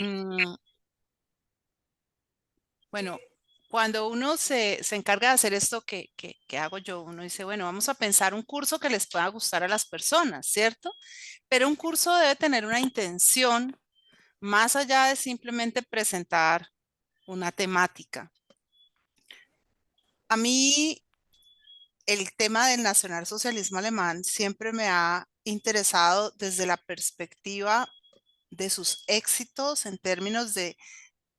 Mm, bueno, cuando uno se encarga de hacer esto que hago yo, uno dice, bueno, vamos a pensar un curso que les pueda gustar a las personas, ¿cierto? Pero un curso debe tener una intención más allá de simplemente presentar una temática. A mí el tema del nacionalsocialismo alemán siempre me ha interesado desde la perspectiva de sus éxitos en términos de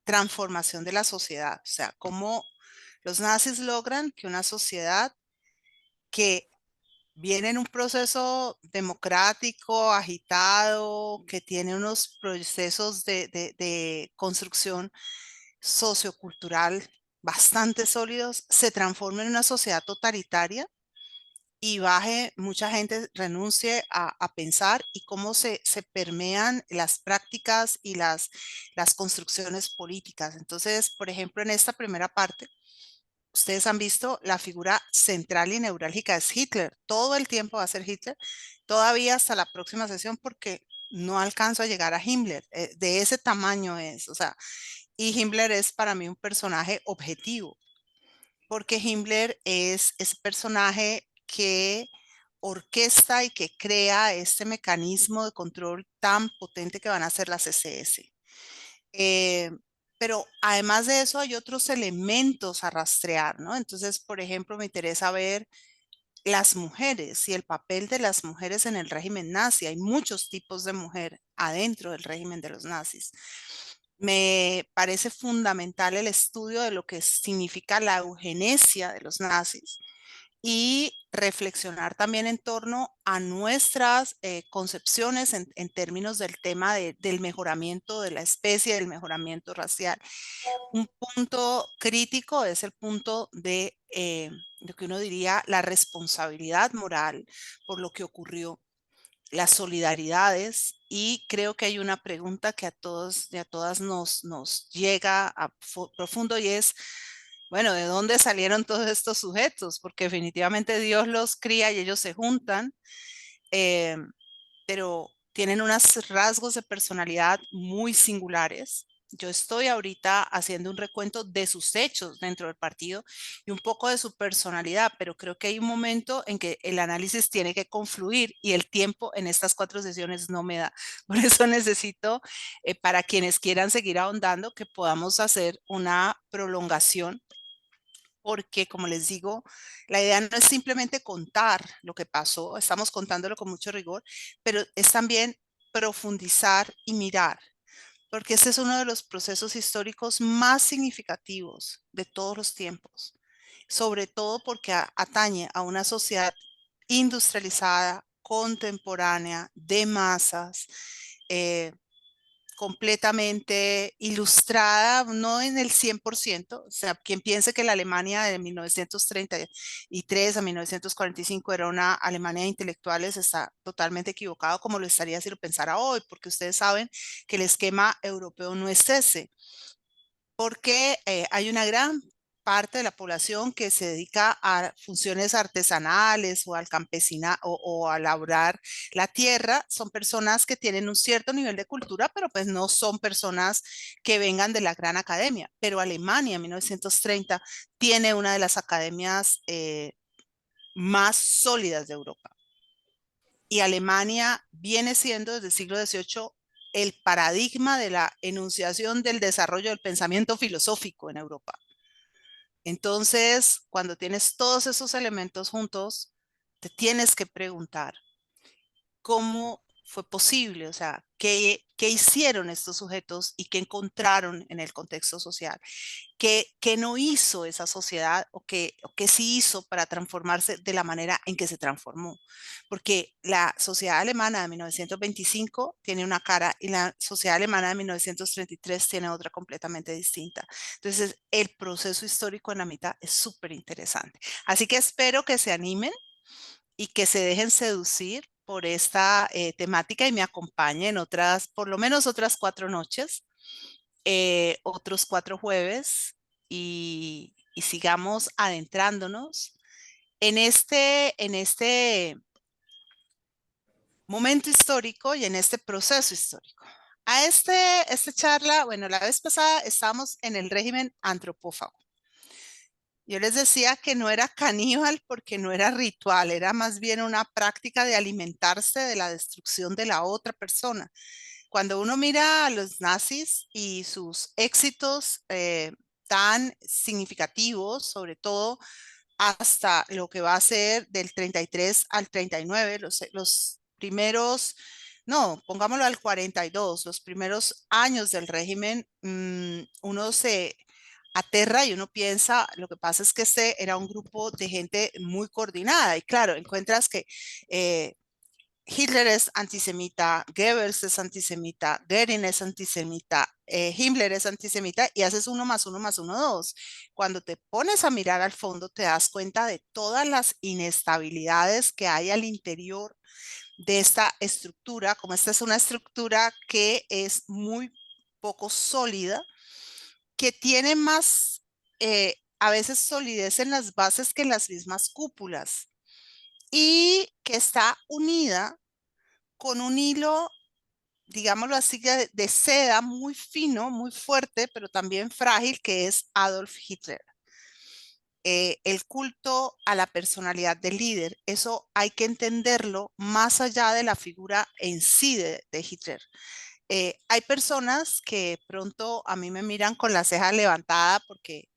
transformación de la sociedad, o sea, cómo los nazis logran que una sociedad que viene en un proceso democrático, agitado, que tiene unos procesos de construcción sociocultural bastante sólidos, se transforme en una sociedad totalitaria y baje, mucha gente renuncie a pensar y cómo se permean las prácticas y las construcciones políticas. Entonces, por ejemplo, en esta primera parte, ustedes han visto la figura central y neurálgica es Hitler. Todo el tiempo va a ser Hitler, todavía hasta la próxima sesión, porque no alcanzo a llegar a Himmler. De ese tamaño es, o sea, y Himmler es para mí un personaje objetivo, porque Himmler es ese personaje que orquesta y que crea este mecanismo de control tan potente que van a ser las SS. Eh, pero además de eso hay otros elementos a rastrear, ¿no? Entonces, por ejemplo, me interesa ver las mujeres y el papel de las mujeres en el régimen nazi. Hay muchos tipos de mujer adentro del régimen de los nazis. Me parece fundamental el estudio de lo que significa la eugenesia de los nazis y reflexionar también en torno a nuestras concepciones en términos del tema del mejoramiento de la especie, del mejoramiento racial. Un punto crítico es el punto de lo que uno diría la responsabilidad moral por lo que ocurrió, las solidaridades, y creo que hay una pregunta que a todos y a todas nos llega a profundo, y es, bueno, ¿de dónde salieron todos estos sujetos? Porque definitivamente Dios los cría y ellos se juntan, eh, pero tienen unos rasgos de personalidad muy singulares. Yo estoy ahorita haciendo un recuento de sus hechos dentro del partido y un poco de su personalidad, pero creo que hay un momento en que el análisis tiene que confluir y el tiempo en estas 4 sesiones no me da. Por eso necesito, para quienes quieran seguir ahondando, que podamos hacer una prolongación, porque como les digo, la idea no es simplemente contar lo que pasó, estamos contándolo con mucho rigor, pero es también profundizar y mirar, porque este es uno de los procesos históricos más significativos de todos los tiempos, sobre todo porque atañe a una sociedad industrializada, contemporánea, de masas, eh, completamente ilustrada, no en el 100%, o sea, quien piense que la Alemania de 1933 a 1945 era una Alemania de intelectuales está totalmente equivocado, como lo estaría si lo pensara hoy, porque ustedes saben que el esquema europeo no es ese, porque hay una gran parte de la población que se dedica a funciones artesanales o al campesina o a labrar la tierra. Son personas que tienen un cierto nivel de cultura, pero pues no son personas que vengan de la gran academia. Pero Alemania en 1930 tiene una de las academias más sólidas de Europa. Y Alemania viene siendo desde el siglo XVIII el paradigma de la enunciación del desarrollo del pensamiento filosófico en Europa. Entonces, cuando tienes todos esos elementos juntos, te tienes que preguntar cómo fue posible, o sea, qué hicieron estos sujetos y qué encontraron en el contexto social. ¿Qué no hizo esa sociedad o qué sí hizo para transformarse de la manera en que se transformó? Porque la sociedad alemana de 1925 tiene una cara y la sociedad alemana de 1933 tiene otra completamente distinta. Entonces, el proceso histórico en la mitad es súper interesante. Así que espero que se animen y que se dejen seducir por esta temática y me acompañen otras, por lo menos otras 4 noches, otros 4 jueves, y sigamos adentrándonos en este momento histórico y en este proceso histórico. a este charla, bueno, la vez pasada estábamos en el régimen antropófago. Yo les decía que no era caníbal porque no era ritual, era más bien una práctica de alimentarse de la destrucción de la otra persona. Cuando uno mira a los nazis y sus éxitos tan significativos, sobre todo hasta lo que va a ser del 33 al 39, los primeros, no, pongámoslo al 42, los primeros años del régimen, uno se aterra y uno piensa, lo que pasa es que este era un grupo de gente muy coordinada y claro, encuentras que eh, Hitler es antisemita, Goebbels es antisemita, Goering es antisemita, Himmler es antisemita y haces uno más uno más uno, dos. Cuando te pones a mirar al fondo te das cuenta de todas las inestabilidades que hay al interior de esta estructura, como esta es una estructura que es muy poco sólida, que tiene más, a veces solidez en las bases que en las mismas cúpulas y que está unida con un hilo, digámoslo así, de seda muy fino, muy fuerte, pero también frágil, que es Adolf Hitler. El culto a la personalidad del líder, eso hay que entenderlo más allá de la figura en sí de Hitler. Hay personas que pronto a mí me miran con la ceja levantada porque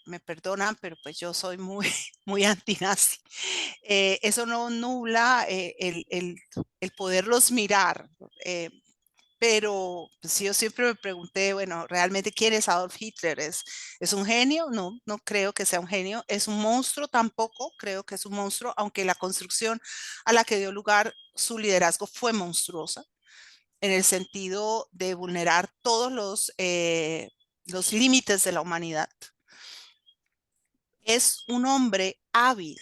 me perdonan, pero pues yo soy muy, muy antinazi. Eso no nubla el poderlos mirar. eh, pero pues, yo siempre me pregunté, bueno, ¿realmente quién es Adolf Hitler? ¿Es un genio? No, no creo que sea un genio. ¿Es un monstruo? Tampoco creo que es un monstruo, aunque la construcción a la que dio lugar su liderazgo fue monstruosa, en el sentido de vulnerar todos los límites de la humanidad. Es un hombre hábil,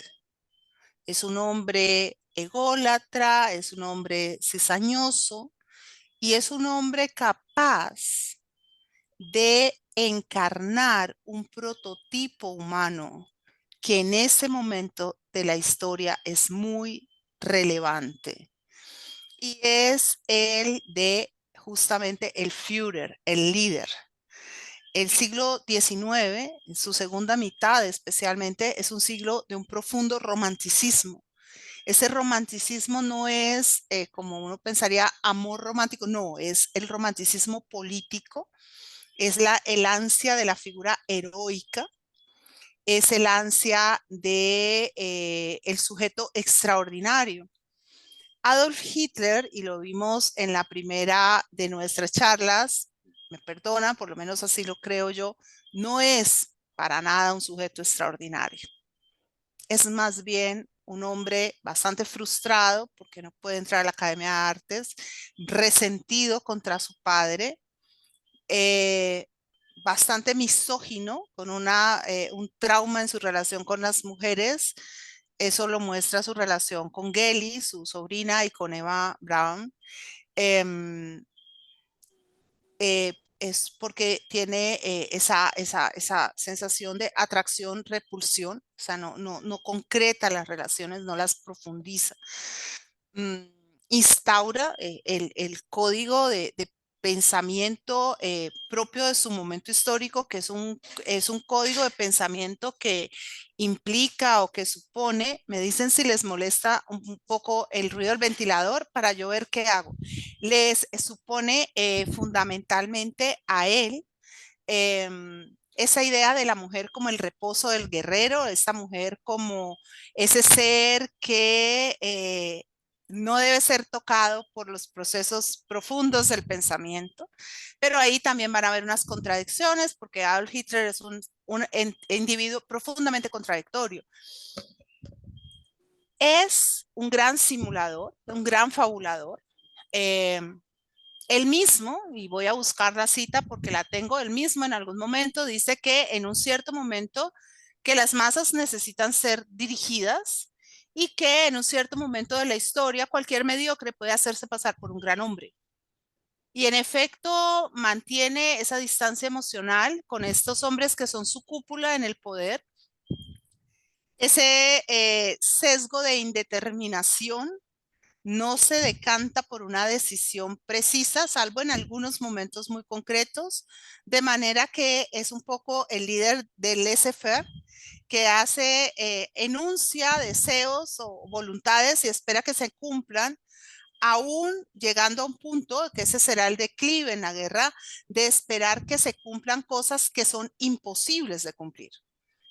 es un hombre ególatra, es un hombre cizañoso y es un hombre capaz de encarnar un prototipo humano que en ese momento de la historia es muy relevante y es el de justamente el Führer, el líder. El siglo XIX, en su segunda mitad especialmente, es un siglo de un profundo romanticismo. Ese romanticismo no es, como uno pensaría, amor romántico, no, es el romanticismo político, es el ansia de la figura heroica, es el ansia de el sujeto extraordinario. Adolf Hitler, y lo vimos en la primera de nuestras charlas, me perdona, por lo menos así lo creo yo, no es para nada un sujeto extraordinario. Es más bien un hombre bastante frustrado porque no puede entrar a la Academia de Artes, resentido contra su padre, eh, bastante misógino, con un trauma en su relación con las mujeres. Eso lo muestra su relación con Gelly, su sobrina, y con Eva Braun. Em, es porque tiene esa sensación de atracción-repulsión, o sea, no concreta las relaciones, no las profundiza. mm, Instaura el código de pensamiento propio de su momento histórico, que es un código de pensamiento que implica o que supone, me dicen si les molesta un poco el ruido del ventilador para yo ver qué hago. Les supone fundamentalmente a él esa idea de la mujer como el reposo del guerrero, esta mujer como ese ser que no debe ser tocado por los procesos profundos del pensamiento, pero ahí también van a haber unas contradicciones porque Adolf Hitler es un individuo profundamente contradictorio. Es un gran simulador, un gran fabulador. Eh, Él mismo, y voy a buscar la cita porque la tengo, él mismo en algún momento dice que en un cierto momento que las masas necesitan ser dirigidas y que en un cierto momento de la historia cualquier mediocre puede hacerse pasar por un gran hombre. Y en efecto mantiene esa distancia emocional con estos hombres que son su cúpula en el poder, ese sesgo de indeterminación no se decanta por una decisión precisa, salvo en algunos momentos muy concretos, de manera que es un poco el líder del laissez-faire, que hace, enuncia deseos o voluntades y espera que se cumplan, aún llegando a un punto, que ese será el declive en la guerra, de esperar que se cumplan cosas que son imposibles de cumplir.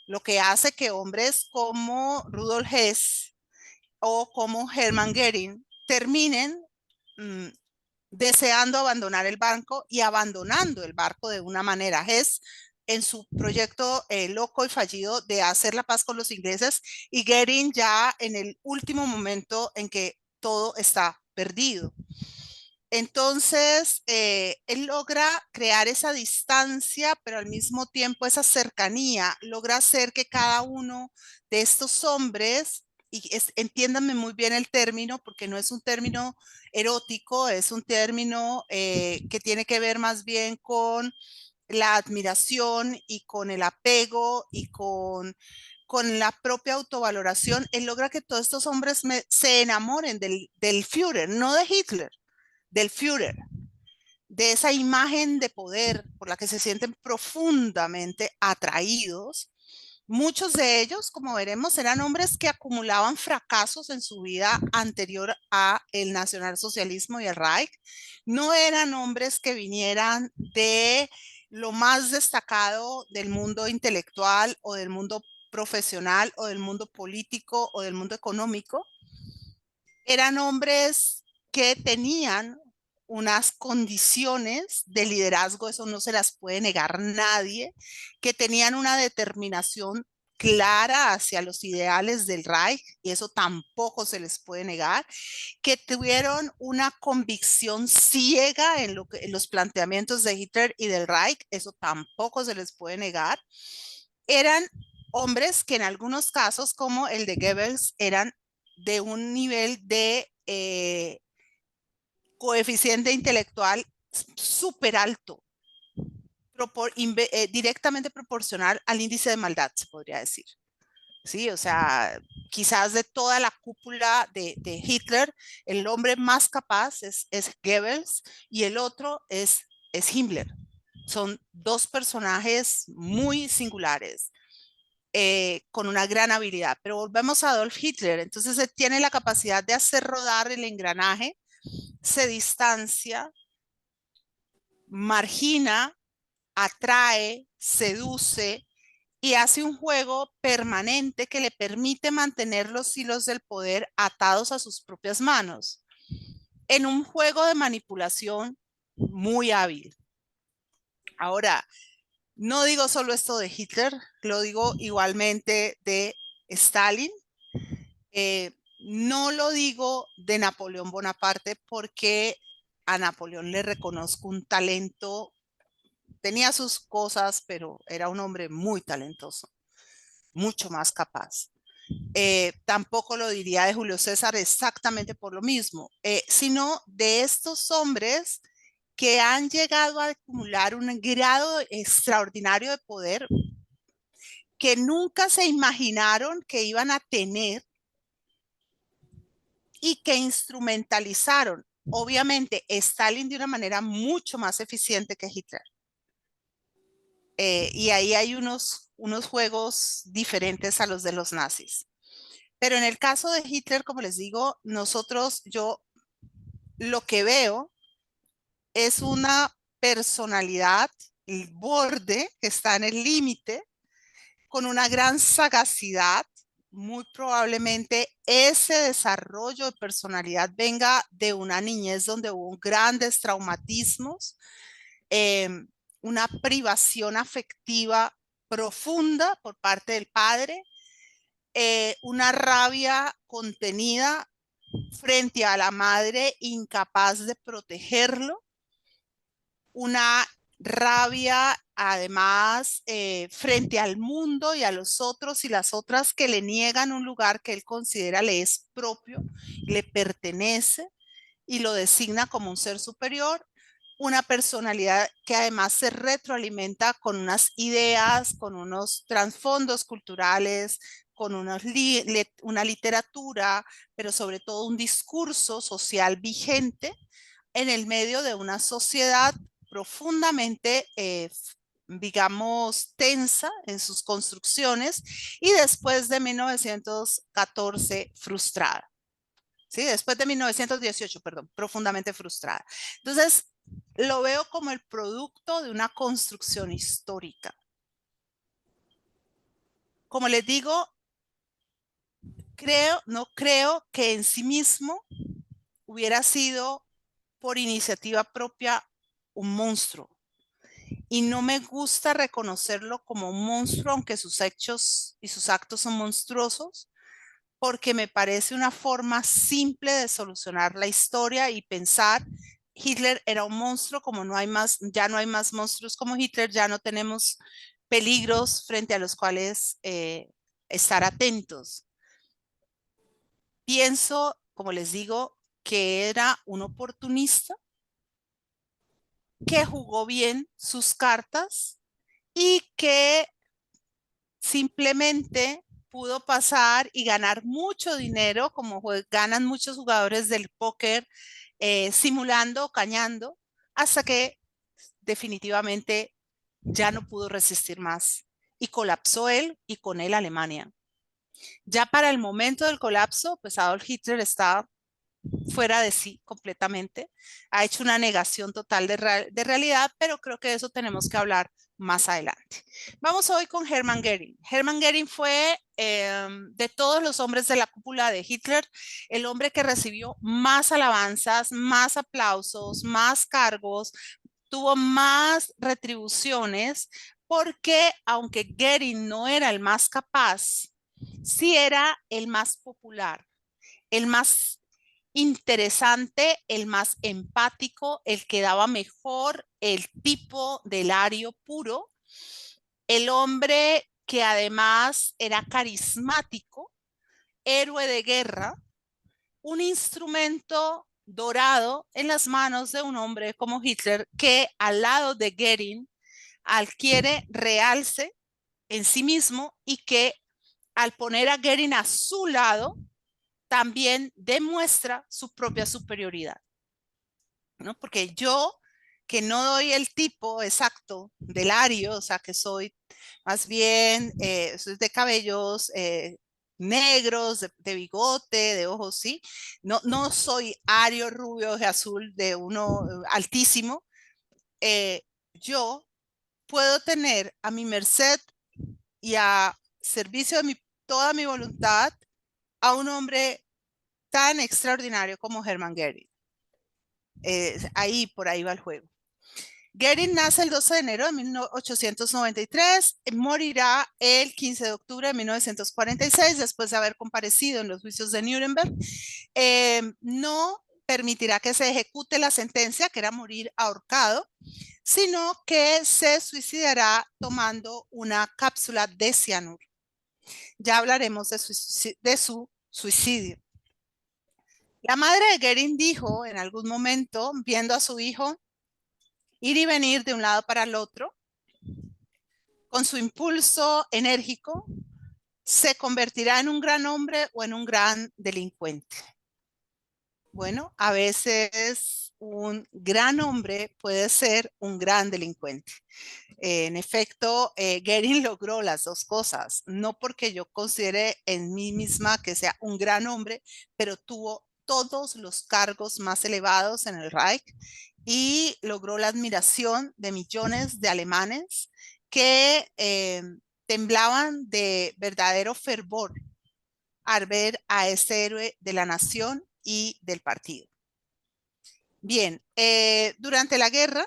Lo que hace que hombres como Rudolf Hess o como Hermann Goering terminen mmm, deseando abandonar el barco y abandonando el barco de una manera. Hess en su proyecto loco y fallido de hacer la paz con los ingleses y Goering ya en el último momento en que todo está perdido. Entonces, él logra crear esa distancia, pero al mismo tiempo esa cercanía, logra hacer que cada uno de estos hombres, y entiéndanme muy bien el término, porque no es un término erótico, es un término que tiene que ver más bien con la admiración y con el apego y con la propia autovaloración. Él logra que todos estos hombres se enamoren del Führer, no de Hitler, del Führer, de esa imagen de poder por la que se sienten profundamente atraídos. Muchos de ellos, como veremos, eran hombres que acumulaban fracasos en su vida anterior a el nacionalsocialismo y el Reich. No eran hombres que vinieran de lo más destacado del mundo intelectual o del mundo profesional o del mundo político o del mundo económico. Eran hombres que tenían unas condiciones de liderazgo, eso no se las puede negar nadie, que tenían una determinación clara hacia los ideales del Reich, y eso tampoco se les puede negar, que tuvieron una convicción ciega en los planteamientos de Hitler y del Reich, eso tampoco se les puede negar. Eran hombres que en algunos casos, como el de Goebbels, eran de un nivel de coeficiente intelectual súper alto, directamente proporcional al índice de maldad, se podría decir. Sí, o sea, quizás de toda la cúpula de Hitler, el hombre más capaz es Goebbels y el otro es Himmler. Son dos personajes muy singulares. Con una gran habilidad. Pero volvemos a Adolf Hitler. Entonces él tiene la capacidad de hacer rodar el engranaje, se distancia, margina, atrae, seduce y hace un juego permanente que le permite mantener los hilos del poder atados a sus propias manos, en un juego de manipulación muy hábil. Ahora, no digo solo esto de Hitler, lo digo igualmente de Stalin. No lo digo de Napoleón Bonaparte porque a Napoleón le reconozco un talento, tenía sus cosas, pero era un hombre muy talentoso, mucho más capaz. Tampoco lo diría de Julio César exactamente por lo mismo, sino de estos hombres que han llegado a acumular un grado extraordinario de poder que nunca se imaginaron que iban a tener y que instrumentalizaron, obviamente, Stalin de una manera mucho más eficiente que Hitler. Y ahí hay unos juegos diferentes a los de los nazis. Pero en el caso de Hitler, como les digo, yo lo que veo es una personalidad, el borde que está en el límite, con una gran sagacidad. Muy probablemente ese desarrollo de personalidad venga de una niñez donde hubo grandes traumatismos, eh, una privación afectiva profunda por parte del padre, una rabia contenida frente a la madre incapaz de protegerlo, una rabia además frente al mundo y a los otros y las otras que le niegan un lugar que él considera le es propio, le pertenece y lo designa como un ser superior, una personalidad que además se retroalimenta con unas ideas, con unos trasfondos culturales, con una literatura, pero sobre todo un discurso social vigente en el medio de una sociedad profundamente, digamos, tensa en sus construcciones y después de 1914 frustrada. ¿Sí? Después de 1918, perdón, profundamente frustrada. Entonces, lo veo como el producto de una construcción histórica. Como les digo, no creo que en sí mismo hubiera sido por iniciativa propia un monstruo. Y no me gusta reconocerlo como un monstruo, aunque sus hechos y sus actos son monstruosos, porque me parece una forma simple de solucionar la historia y pensar Hitler era un monstruo, como no hay más, ya no hay más monstruos como Hitler, ya no tenemos peligros frente a los cuales estar atentos. Pienso, como les digo, que era un oportunista que jugó bien sus cartas y que simplemente pudo pasar y ganar mucho dinero, como ganan muchos jugadores del póker, simulando, cañando, hasta que definitivamente ya no pudo resistir más y colapsó él y con él Alemania. Ya para el momento del colapso, pues Adolf Hitler estaba fuera de sí completamente, ha hecho una negación total de realidad, pero creo que de eso tenemos que hablar más adelante. Vamos hoy con Hermann Göring. Hermann Göring fue de todos los hombres de la cúpula de Hitler, el hombre que recibió más alabanzas, más aplausos, más cargos, tuvo más retribuciones, porque aunque Göring no era el más capaz, sí era el más popular, el más interesante, el más empático, el que daba mejor el tipo del ario puro, el hombre que además era carismático, héroe de guerra, un instrumento dorado en las manos de un hombre como Hitler que al lado de Goering adquiere realce en sí mismo y que al poner a Goering a su lado también demuestra su propia superioridad, ¿no? Porque yo, que no doy el tipo exacto del ario, o sea, que soy más bien soy de cabellos negros, de bigote, de ojos, sí, no soy ario, rubio, de azul, de uno altísimo, yo puedo tener a mi merced y a servicio de toda mi voluntad a un hombre tan extraordinario como Hermann Goering. Ahí, por ahí va el juego. Goering nace el 12 de enero de 1893, morirá el 15 de octubre de 1946 después de haber comparecido en los juicios de Nuremberg. No permitirá que se ejecute la sentencia, que era morir ahorcado, sino que se suicidará tomando una cápsula de cianuro. Ya hablaremos de su suicidio. La madre de Goering dijo en algún momento, viendo a su hijo ir y venir de un lado para el otro, con su impulso enérgico, se convertirá en un gran hombre o en un gran delincuente. Bueno, a veces un gran hombre puede ser un gran delincuente. En efecto, Goering logró las dos cosas, no porque yo considere en mí misma que sea un gran hombre, pero tuvo todos los cargos más elevados en el Reich y logró la admiración de millones de alemanes que temblaban de verdadero fervor al ver a este héroe de la nación y del partido. Bien, durante la guerra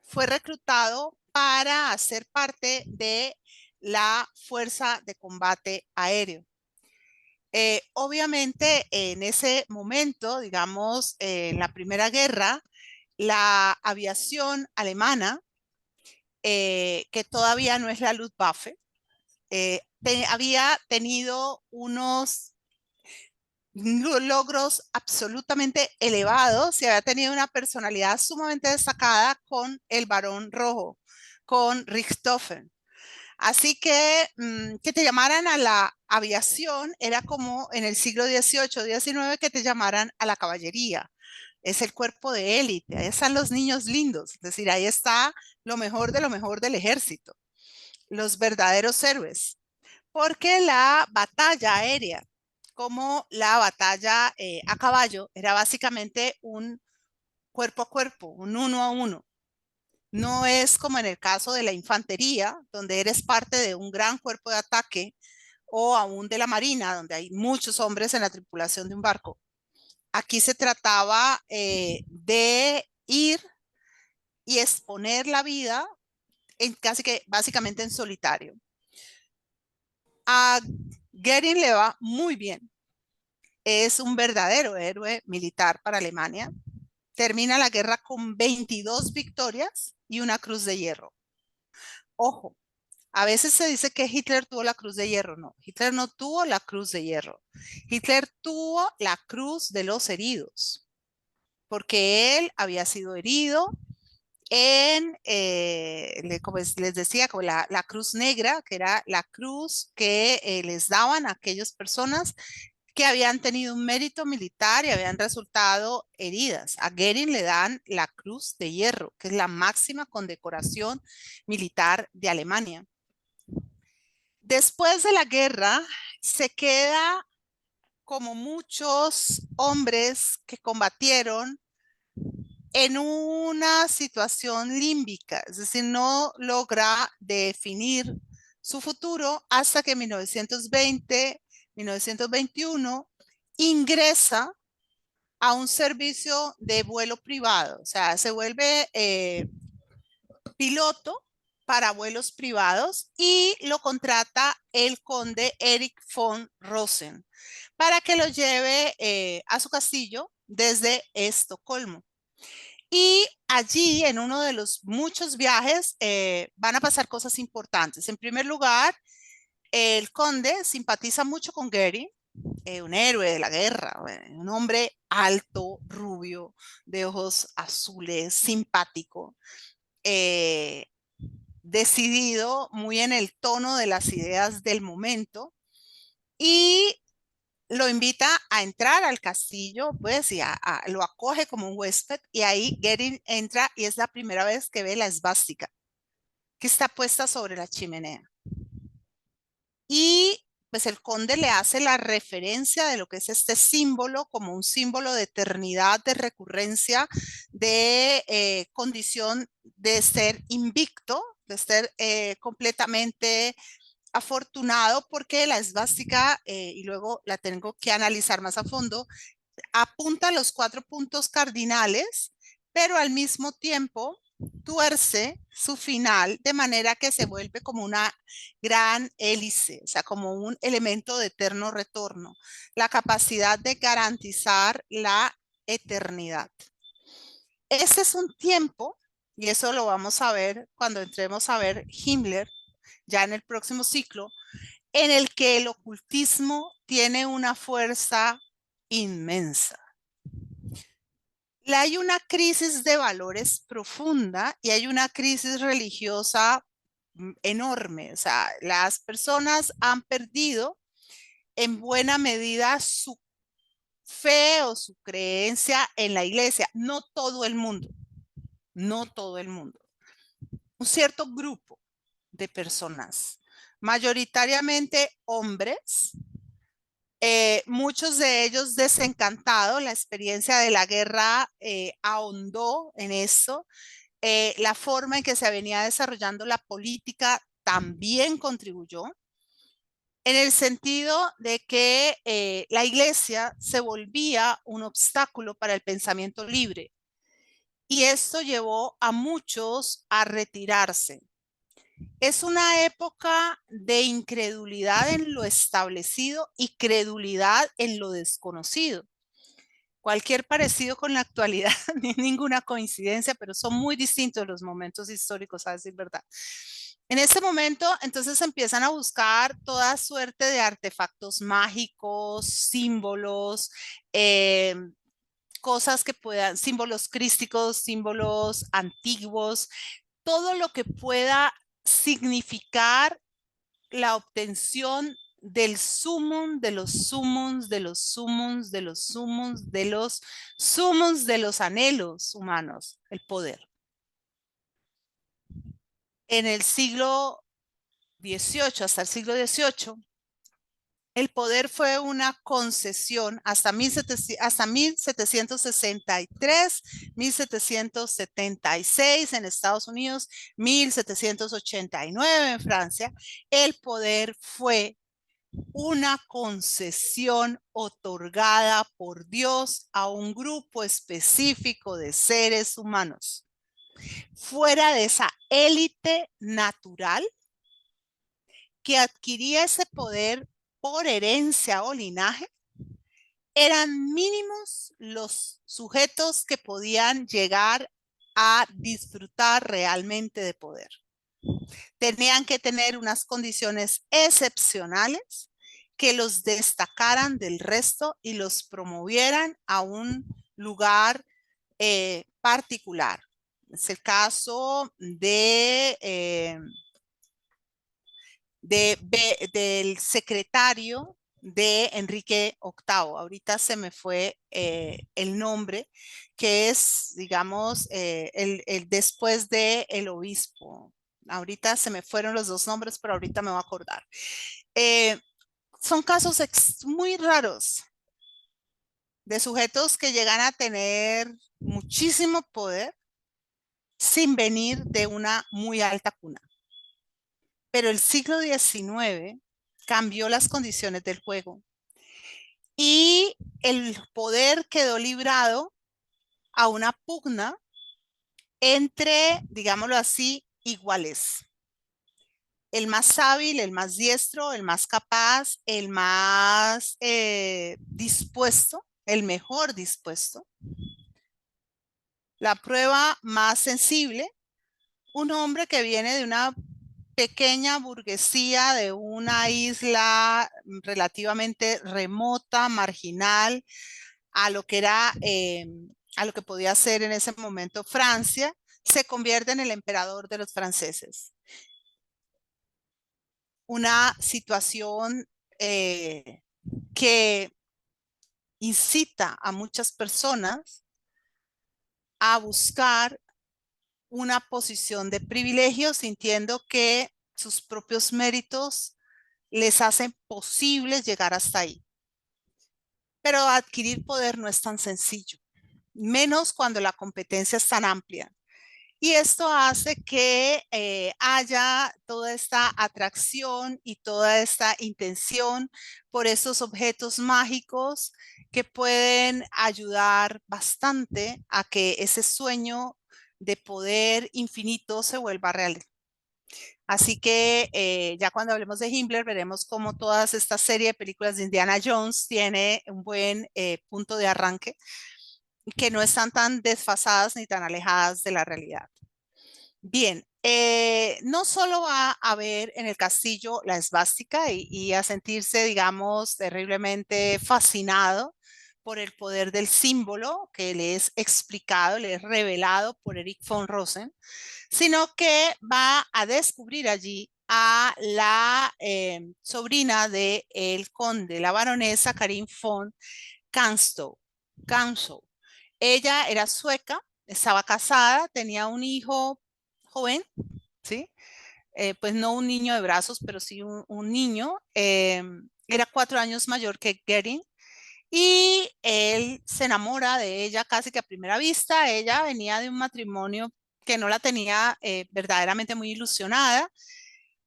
fue reclutado para ser parte de la fuerza de combate aéreo. Obviamente, en ese momento, digamos, en la Primera Guerra, la aviación alemana, que todavía no es la Luftwaffe, había tenido unos logros absolutamente elevados y había tenido una personalidad sumamente destacada con el Barón Rojo, con Richthofen. Así que te llamaran a la aviación era como en el siglo XVIII, XIX, que te llamaran a la caballería. Es el cuerpo de élite, ahí están los niños lindos, es decir, ahí está lo mejor del ejército, los verdaderos héroes, porque la batalla aérea, como la batalla a caballo, era básicamente un cuerpo a cuerpo, un uno a uno. No es como en el caso de la infantería, donde eres parte de un gran cuerpo de ataque, o aún de la marina, donde hay muchos hombres en la tripulación de un barco. Aquí se trataba de ir y exponer la vida en casi que básicamente en solitario. A Goering le va muy bien. Es un verdadero héroe militar para Alemania. Termina la guerra con 22 victorias y una cruz de hierro. Ojo, a veces se dice que Hitler tuvo la cruz de hierro. No, Hitler no tuvo la cruz de hierro. Hitler tuvo la cruz de los heridos, porque él había sido herido en, como les decía, como la cruz negra, que era la cruz que les daban a aquellas personas que habían tenido un mérito militar y habían resultado heridas. A Goering le dan la cruz de hierro, que es la máxima condecoración militar de Alemania. Después de la guerra, se queda como muchos hombres que combatieron en una situación límbica, es decir, no logra definir su futuro hasta que en 1920, 1921 ingresa a un servicio de vuelo privado, o sea, se vuelve piloto para vuelos privados y lo contrata el conde Erich von Rosen para que lo lleve a su castillo desde Estocolmo. Y allí, en uno de los muchos viajes, van a pasar cosas importantes. En primer lugar, el conde simpatiza mucho con Goering, un héroe de la guerra, un hombre alto, rubio, de ojos azules, simpático, eh, decidido, muy en el tono de las ideas del momento. Y lo invita a entrar al castillo, pues, y lo acoge como un huésped, y ahí Goering entra y es la primera vez que ve la esvástica que está puesta sobre la chimenea. Y pues el conde le hace la referencia de lo que es este símbolo como un símbolo de eternidad, de recurrencia, de condición de ser invicto, de ser completamente afortunado, porque la esvástica, y luego la tengo que analizar más a fondo, apunta a los 4 puntos cardinales, pero al mismo tiempo tuerce su final de manera que se vuelve como una gran hélice, o sea, como un elemento de eterno retorno, la capacidad de garantizar la eternidad. Este es un tiempo, y eso lo vamos a ver cuando entremos a ver Himmler, ya en el próximo ciclo, en el que el ocultismo tiene una fuerza inmensa. Hay una crisis de valores profunda y hay una crisis religiosa enorme. O sea, las personas han perdido en buena medida su fe o su creencia en la iglesia. No todo el mundo, no todo el mundo. Un cierto grupo de personas, mayoritariamente hombres, muchos de ellos desencantados, la experiencia de la guerra ahondó en eso, la forma en que se venía desarrollando la política también contribuyó, en el sentido de que la iglesia se volvía un obstáculo para el pensamiento libre y esto llevó a muchos a retirarse. Es una época de incredulidad en lo establecido y credulidad en lo desconocido. Cualquier parecido con la actualidad, ni ninguna coincidencia, pero son muy distintos los momentos históricos, a decir verdad. En ese momento, entonces empiezan a buscar toda suerte de artefactos mágicos, símbolos, cosas que puedan, símbolos crísticos, símbolos antiguos, todo lo que pueda significar la obtención del sumum de los sumums de los sumums de los sumums de los sumums de los anhelos humanos, el poder. En el siglo XVIII, hasta el siglo XVIII, el poder fue una concesión hasta 1763, 1776 en Estados Unidos, 1789 en Francia. El poder fue una concesión otorgada por Dios a un grupo específico de seres humanos. Fuera de esa élite natural que adquiría ese poder por herencia o linaje, eran mínimos los sujetos que podían llegar a disfrutar realmente de poder. Tenían que tener unas condiciones excepcionales que los destacaran del resto y los promovieran a un lugar particular. Es el caso del secretario de Enrique VIII. Ahorita se me fue el nombre, que es, digamos, el después de el obispo. Ahorita se me fueron los dos nombres, pero ahorita me voy a acordar. Son casos muy raros de sujetos que llegan a tener muchísimo poder sin venir de una muy alta cuna. Pero el siglo XIX cambió las condiciones del juego y el poder quedó librado a una pugna entre, digámoslo así, iguales. El más hábil, el más diestro, el más capaz, el más dispuesto, el mejor dispuesto. La prueba más sensible, un hombre que viene de una pequeña burguesía de una isla relativamente remota, marginal, a lo que era, a lo que podía ser en ese momento Francia, se convierte en el emperador de los franceses. Una situación que incita a muchas personas a buscar una posición de privilegio, sintiendo que sus propios méritos les hacen posible llegar hasta ahí. Pero adquirir poder no es tan sencillo, menos cuando la competencia es tan amplia. Y esto hace que haya toda esta atracción y toda esta intención por esos objetos mágicos que pueden ayudar bastante a que ese sueño de poder infinito se vuelva real. Así que ya cuando hablemos de Himmler veremos cómo toda esta serie de películas de Indiana Jones tiene un buen punto de arranque, que no están tan desfasadas ni tan alejadas de la realidad. Bien, no solo va a ver en el castillo la esvástica y a sentirse, digamos, terriblemente fascinado por el poder del símbolo que le es explicado, le es revelado por Erich von Rosen, sino que va a descubrir allí a la sobrina del conde, la baronesa Karin von Känstow. Ella era sueca, estaba casada, tenía un hijo joven, ¿sí? Pues no un niño de brazos, pero sí un niño. Era 4 años mayor que Goering y él se enamora de ella casi que a primera vista. Ella venía de un matrimonio que no la tenía verdaderamente muy ilusionada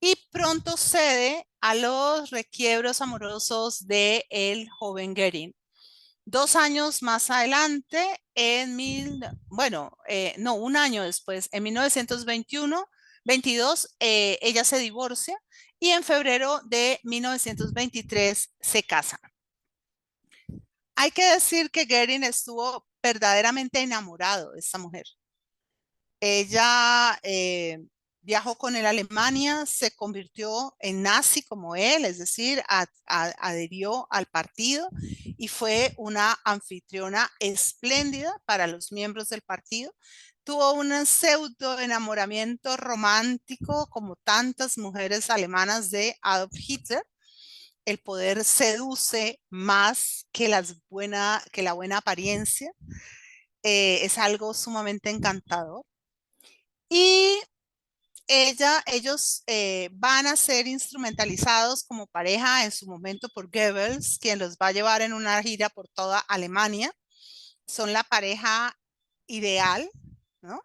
y pronto cede a los requiebros amorosos de el joven Goering. 2 años más adelante, no, un año después, en 1922, ella se divorcia y en febrero de 1923 se casa. Hay que decir que Goering estuvo verdaderamente enamorado de esta mujer. Ella viajó con él a Alemania, se convirtió en nazi como él, es decir, adherió al partido y fue una anfitriona espléndida para los miembros del partido. tuvo un pseudo enamoramiento romántico como tantas mujeres alemanas de Adolf Hitler. El poder seduce más que, que la buena apariencia. Es algo sumamente encantador. Y ellos van a ser instrumentalizados como pareja en su momento por Goebbels, quien los va a llevar en una gira por toda Alemania. Son la pareja ideal, ¿no?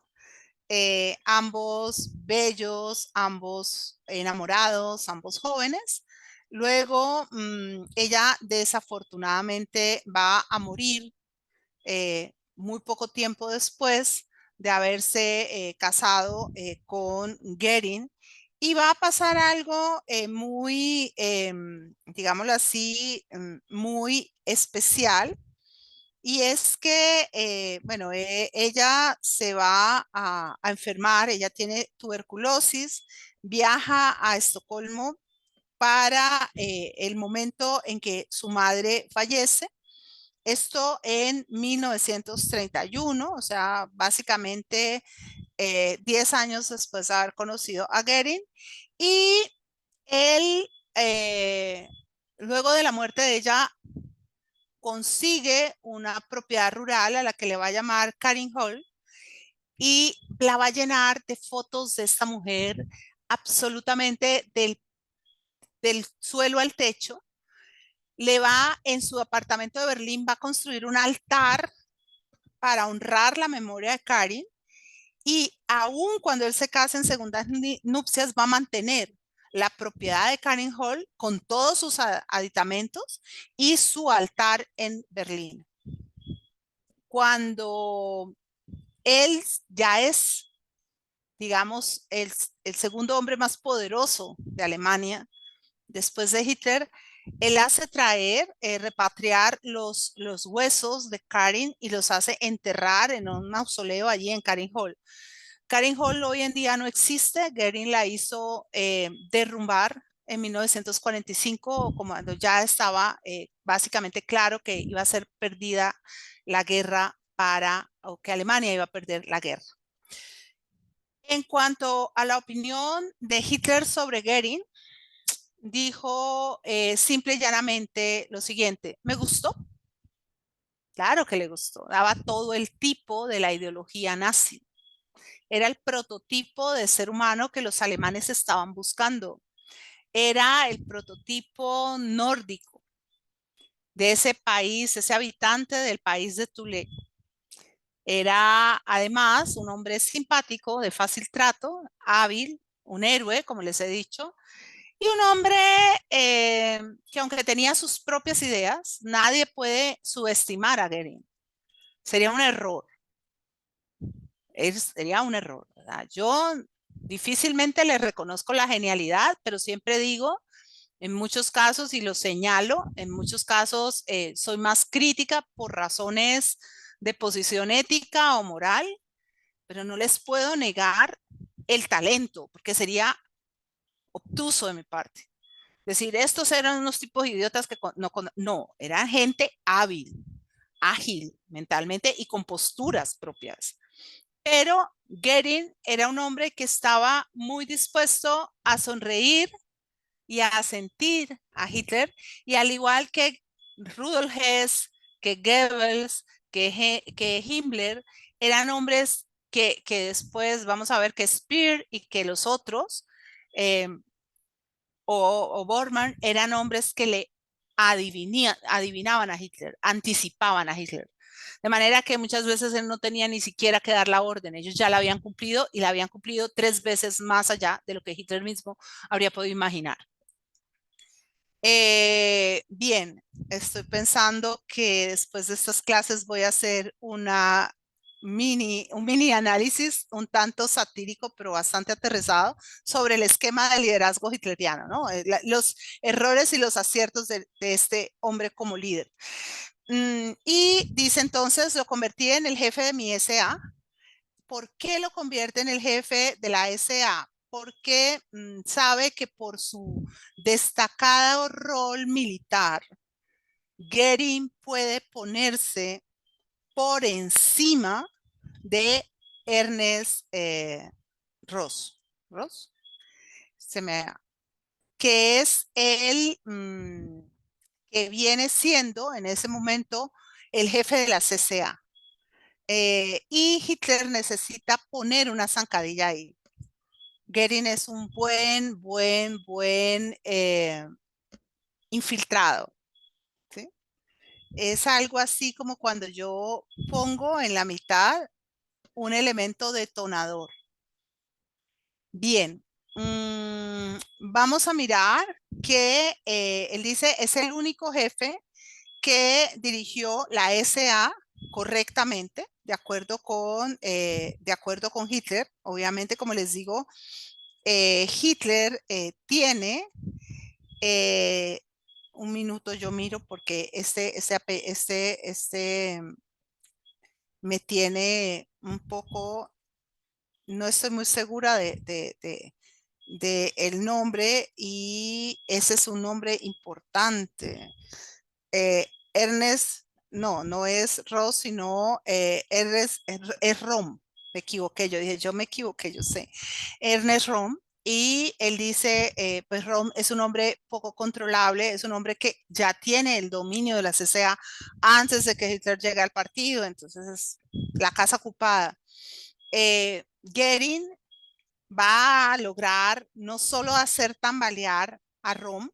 Ambos bellos, ambos enamorados, ambos jóvenes. Luego, ella desafortunadamente va a morir muy poco tiempo después de haberse casado con Goering. Y va a pasar algo muy, digámoslo así, muy especial. Y es que, bueno, ella se va a enfermar, ella tiene tuberculosis, viaja a Estocolmo para el momento en que su madre fallece. Esto en 1931, o sea, básicamente 10 años después de haber conocido a Goering. Y él, luego de la muerte de ella, consigue una propiedad rural a la que le va a llamar Karin Hall y la va a llenar de fotos de esta mujer absolutamente del suelo al techo. Le va, en su apartamento de Berlín, va a construir un altar para honrar la memoria de Karin, y aún cuando él se casa en segundas nupcias va a mantener la propiedad de Karin Hall con todos sus aditamentos y su altar en Berlín. Cuando él ya es, digamos, el segundo hombre más poderoso de Alemania, después de Hitler, él hace traer, repatriar los huesos de Karin y los hace enterrar en un mausoleo allí en Karin Hall. Karin Hall hoy en día no existe. Goering la hizo derrumbar en 1945, cuando ya estaba básicamente claro que iba a ser perdida la guerra o que Alemania iba a perder la guerra. En cuanto a la opinión de Hitler sobre Goering, dijo simple y llanamente lo siguiente: me gustó, claro que le gustó, daba todo el tipo de la ideología nazi, era el prototipo de ser humano que los alemanes estaban buscando, era el prototipo nórdico de ese país, ese habitante del país de Thule. Era además un hombre simpático, de fácil trato, hábil, un héroe, como les he dicho, y un hombre que, aunque tenía sus propias ideas, nadie puede subestimar a Goering. Sería un error. Sería un error, ¿verdad? Yo difícilmente le reconozco la genialidad, pero siempre digo, en muchos casos, y lo señalo, en muchos casos soy más crítica por razones de posición ética o moral, pero no les puedo negar el talento, porque sería obtuso de mi parte. Decir, estos eran unos tipos de idiotas que no, eran gente hábil, ágil mentalmente y con posturas propias. Pero Goering era un hombre que estaba muy dispuesto a sonreír y a sentir a Hitler, y al igual que Rudolf Hess, que Goebbels, que Himmler, eran hombres que después vamos a ver que Speer y que los otros, eh, o Bormann, eran hombres que le adivinaban a Hitler, anticipaban a Hitler. De manera que muchas veces él no tenía ni siquiera que dar la orden, ellos ya la habían cumplido y la habían cumplido 3 veces más allá de lo que Hitler mismo habría podido imaginar. Bien, estoy pensando que después de estas clases voy a hacer un mini análisis un tanto satírico, pero bastante aterrizado, sobre el esquema de liderazgo hitleriano, ¿no? Los errores y los aciertos de este hombre como líder. Y dice entonces, lo convertí en el jefe de mi SA. ¿Por qué lo convierte en el jefe de la SA? Porque sabe que por su destacado rol militar, Goering puede ponerse por encima de Ernest Ross, Ross, se me, que es el que viene siendo en ese momento el jefe de la CCA. Y Hitler necesita poner una zancadilla ahí. Goering es un buen infiltrado, ¿sí? Es algo así como cuando yo pongo en la mitad un elemento detonador. Bien, vamos a mirar que él dice es el único jefe que dirigió la SA correctamente, de acuerdo con Hitler. Obviamente, como les digo, Hitler tiene, un minuto yo miro porque me tiene un poco, no estoy muy segura de el nombre y ese es un nombre importante. Ernest, no es Ross, sino Ernest, es Rom. Me equivoqué, yo dije, yo me equivoqué, yo sé. Ernest Rom. Y él dice, pues Rom es un hombre poco controlable, es un hombre que ya tiene el dominio de la CCA antes de que Hitler llegue al partido, entonces es la casa ocupada. Goering va a lograr no solo hacer tambalear a Rom,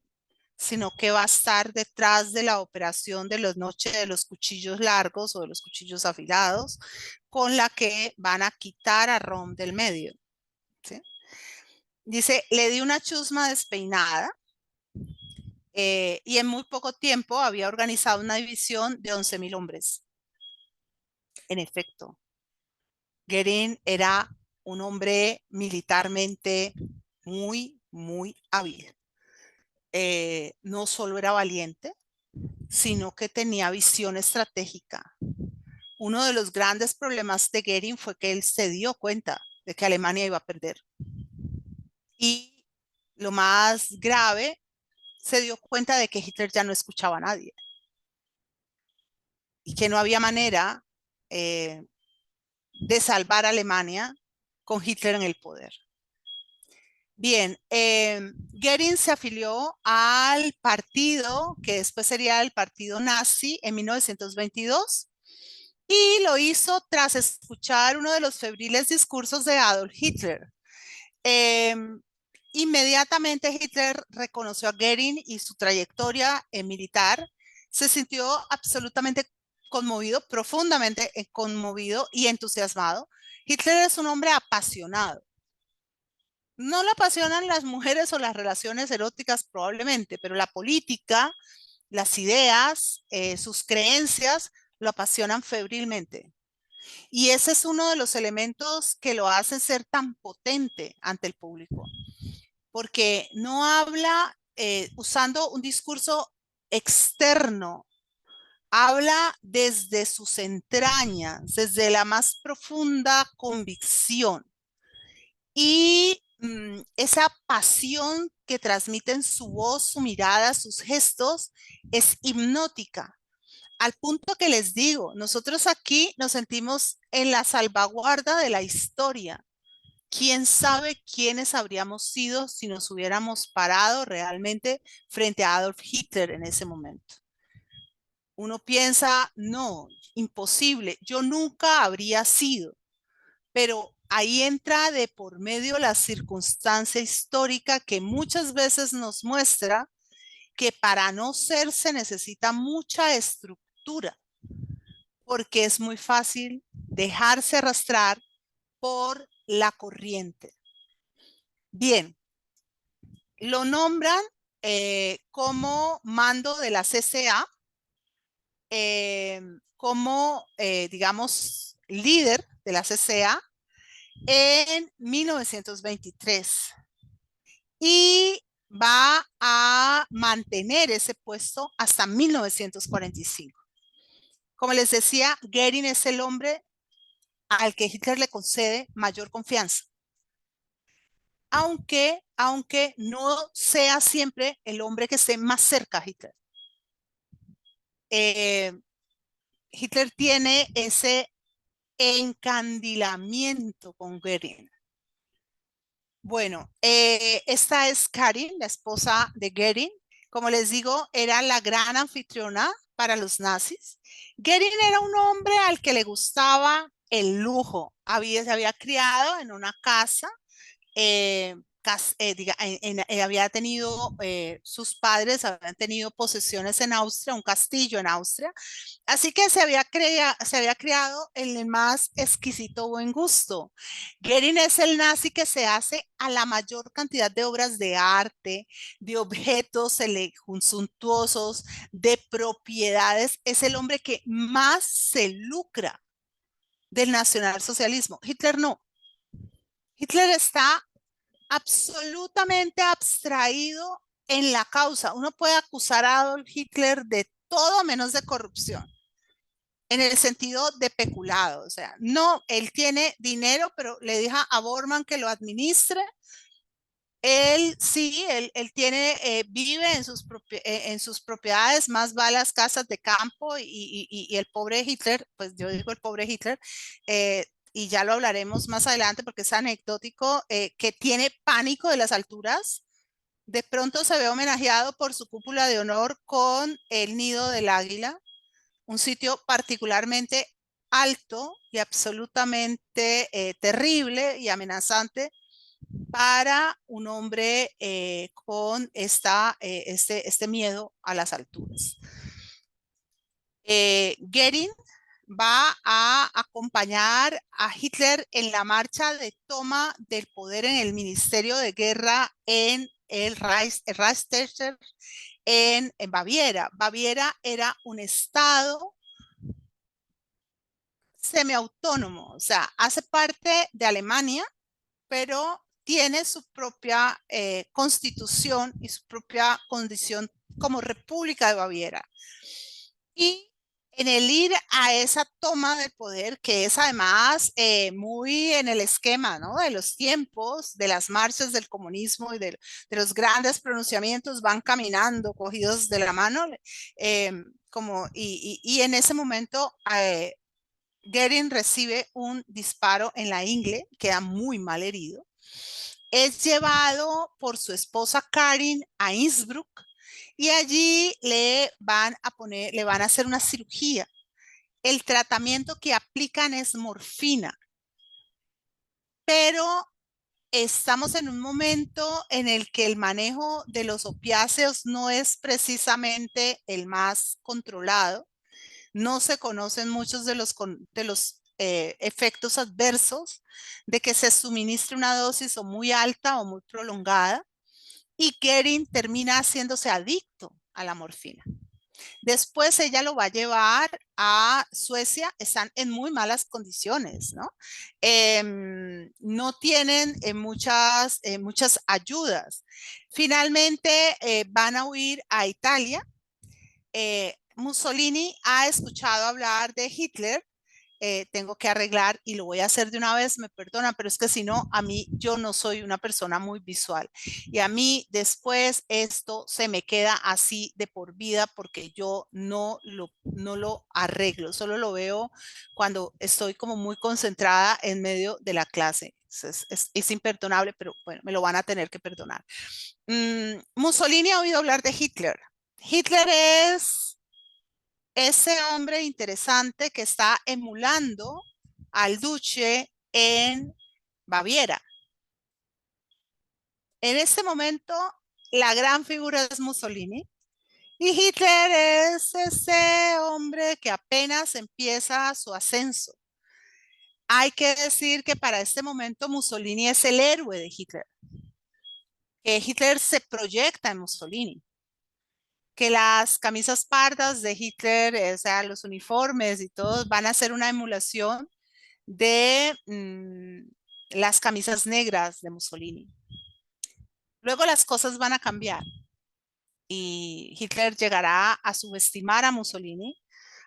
sino que va a estar detrás de la operación de los noches de los cuchillos largos o de los cuchillos afilados, con la que van a quitar a Rom del medio, ¿sí? Dice, le di una chusma despeinada y en muy poco tiempo había organizado una división de 11.000 hombres. En efecto, Goering era un hombre militarmente muy hábil. No solo era valiente, sino que tenía visión estratégica. Uno de los grandes problemas de Goering fue que él se dio cuenta de que Alemania iba a perder. Y lo más grave, se dio cuenta de que Hitler ya no escuchaba a nadie y que no había manera de salvar a Alemania con Hitler en el poder. Bien, Goering se afilió al partido que después sería el partido nazi en 1922 y lo hizo tras escuchar uno de los febriles discursos de Adolf Hitler. Eh, Inmediatamente Hitler reconoció a Goering y su trayectoria militar. Se sintió absolutamente conmovido, profundamente conmovido y entusiasmado. Hitler es un hombre apasionado. No le apasionan las mujeres o las relaciones eróticas probablemente, pero la política, las ideas, sus creencias lo apasionan febrilmente. Y ese es uno de los elementos que lo hacen ser tan potente ante el público, porque no habla usando un discurso externo, habla desde sus entrañas, desde la más profunda convicción. Y esa pasión que transmiten su voz, su mirada, sus gestos, es hipnótica. Al punto que les digo, nosotros aquí nos sentimos en la salvaguarda de la historia. ¿Quién sabe quiénes habríamos sido si nos hubiéramos parado realmente frente a Adolf Hitler en ese momento? Uno piensa, no, imposible, yo nunca habría sido, pero ahí entra de por medio la circunstancia histórica que muchas veces nos muestra que para no ser se necesita mucha estructura, porque es muy fácil dejarse arrastrar por la corriente. Bien, lo nombran como mando de la CCA, como, digamos, líder de la CCA en 1923 y va a mantener ese puesto hasta 1945. Como les decía, Goering es el hombre al que Hitler le concede mayor confianza, aunque no sea siempre el hombre que esté más cerca a Hitler. Eh, Hitler tiene ese encandilamiento con Goering. Bueno, esta es Karin, la esposa de Goering. Como les digo, era la gran anfitriona para los nazis. Goering era un hombre al que le gustaba el lujo. Se había criado en una casa había tenido, sus padres habían tenido posesiones en Austria, un castillo en Austria, así que se había creado en el más exquisito buen gusto. Goering es el nazi que se hace a la mayor cantidad de obras de arte, de objetos suntuosos, de propiedades, es el hombre que más se lucra del nacionalsocialismo. Hitler no. Hitler está absolutamente abstraído en la causa. Uno puede acusar a Adolf Hitler de todo menos de corrupción, en el sentido de peculado. O sea, no, él tiene dinero, pero le deja a Bormann que lo administre. Él sí, él tiene, vive en sus propiedades, más va a las casas de campo y el pobre Hitler, pues yo digo el pobre Hitler, y ya lo hablaremos más adelante porque es anecdótico, que tiene pánico de las alturas. De pronto se ve homenajeado por su cúpula de honor con el nido del águila, un sitio particularmente alto y absolutamente terrible y amenazante para un hombre con este miedo a las alturas. Goering va a acompañar a Hitler en la marcha de toma del poder en el Ministerio de Guerra en el Reichstag en Baviera. Baviera era un estado semiautónomo, o sea, hace parte de Alemania, pero tiene su propia constitución y su propia condición como República de Baviera. Y en el ir a esa toma del poder, que es además muy en el esquema, ¿no?, de los tiempos, de las marchas del comunismo y de los grandes pronunciamientos, van caminando cogidos de la mano, eh, y en ese momento Goering recibe un disparo en la ingle, queda muy mal herido. Es llevado por su esposa Karin a Innsbruck y allí le van a hacer una cirugía. El tratamiento que aplican es morfina, pero estamos en un momento en el que el manejo de los opiáceos no es precisamente el más controlado. No se conocen muchos de los efectos adversos de que se suministre una dosis o muy alta o muy prolongada, y Goering termina haciéndose adicto a la morfina. Después ella lo va a llevar a Suecia, están en muy malas condiciones, ¿no? No tienen muchas ayudas. Finalmente van a huir a Italia. Mussolini ha escuchado hablar de Hitler. Tengo que arreglar y lo voy a hacer de una vez, me perdonan, pero es que si no, a mí yo no soy una persona muy visual y a mí después esto se me queda así de por vida porque yo no lo arreglo, solo lo veo cuando estoy como muy concentrada en medio de la clase. Es imperdonable, pero bueno, me lo van a tener que perdonar. Mussolini ha oído hablar de Hitler. Hitler es ese hombre interesante que está emulando al Duce en Baviera. En este momento, la gran figura es Mussolini y Hitler es ese hombre que apenas empieza su ascenso. Hay que decir que para este momento Mussolini es el héroe de Hitler, que Hitler se proyecta en Mussolini, que las camisas pardas de Hitler, o sea, los uniformes y todos van a ser una emulación de las camisas negras de Mussolini. Luego las cosas van a cambiar y Hitler llegará a subestimar a Mussolini,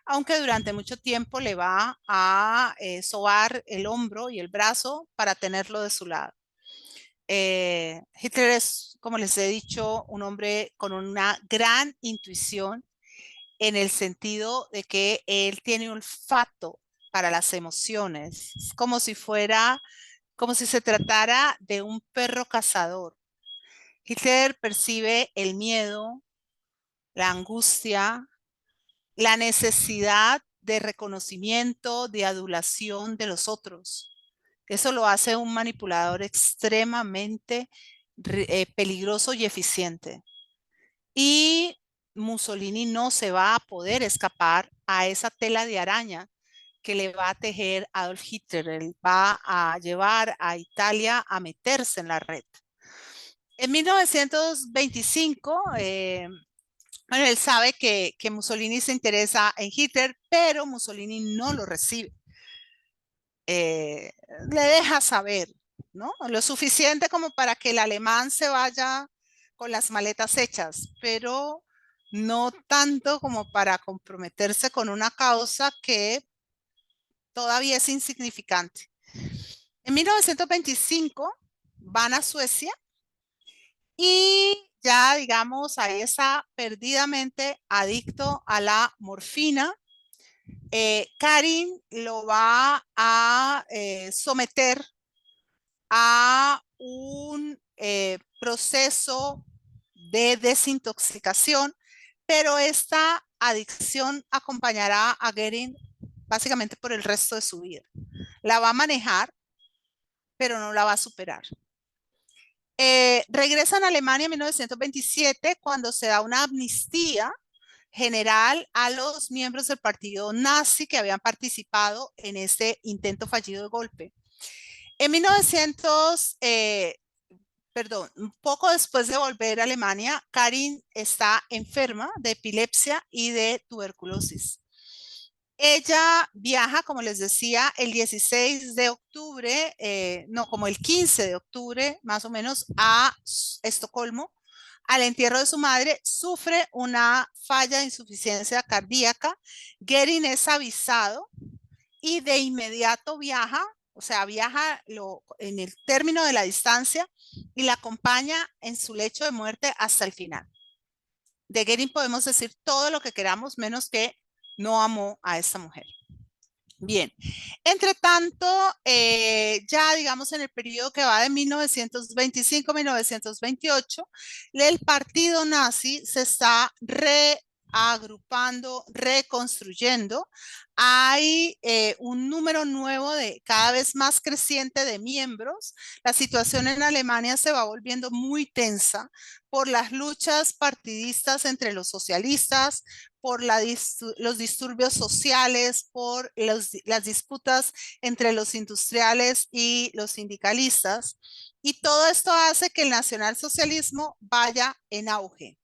aunque durante mucho tiempo le va a sobar el hombro y el brazo para tenerlo de su lado. Hitler es, como les he dicho, un hombre con una gran intuición en el sentido de que él tiene olfato para las emociones. Es como si fuera, como si se tratara de un perro cazador. Hitler percibe el miedo, la angustia, la necesidad de reconocimiento, de adulación de los otros. Eso lo hace un manipulador extremadamente peligroso y eficiente. Y Mussolini no se va a poder escapar a esa tela de araña que le va a tejer Adolf Hitler. Él va a llevar a Italia a meterse en la red. En 1925, bueno, él sabe que Mussolini se interesa en Hitler, pero Mussolini no lo recibe. Eh, Le deja saber, ¿no? Lo suficiente como para que el alemán se vaya con las maletas hechas, pero no tanto como para comprometerse con una causa que todavía es insignificante. En 1925 van a Suecia y ya, digamos, ahí está perdidamente adicto a la morfina. Karin lo va a someter a un proceso de desintoxicación, pero esta adicción acompañará a Goering básicamente por el resto de su vida. La va a manejar, pero no la va a superar. Regresan a Alemania en 1927 cuando se da una amnistía general a los miembros del partido nazi que habían participado en este intento fallido de golpe. En 1900, perdón, un poco después de volver a Alemania, Karin está enferma de epilepsia y de tuberculosis. Ella viaja, como les decía, el 16 de octubre, no, como el 15 de octubre, más o menos, a Estocolmo, al entierro de su madre, sufre una falla de insuficiencia cardíaca. Goering es avisado y de inmediato viaja, o sea, viaja en el término de la distancia y la acompaña en su lecho de muerte hasta el final. De Goering podemos decir todo lo que queramos, menos que no amó a esta mujer. Bien, entre tanto, ya digamos en el periodo que va de 1925 a 1928, el partido nazi se está reagrupando, reconstruyendo. Hay un número nuevo de cada vez más creciente de miembros. La situación en Alemania se va volviendo muy tensa por las luchas partidistas entre los socialistas, por los disturbios sociales, por las disputas entre los industriales y los sindicalistas. Y todo esto hace que el nacionalsocialismo vaya en auge.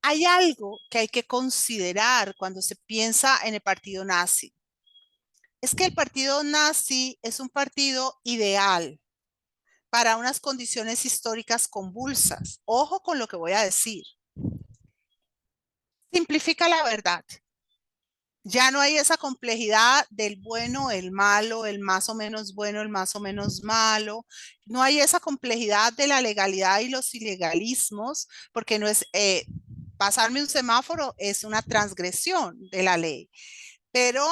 Hay algo que hay que considerar cuando se piensa en el partido nazi. Es que el partido nazi es un partido ideal para unas condiciones históricas convulsas. Ojo con lo que voy a decir. Simplifica la verdad. Ya no hay esa complejidad del bueno, el malo, el más o menos bueno, el más o menos malo. No hay esa complejidad de la legalidad y los ilegalismos, porque no es pasarme un semáforo es una transgresión de la ley, pero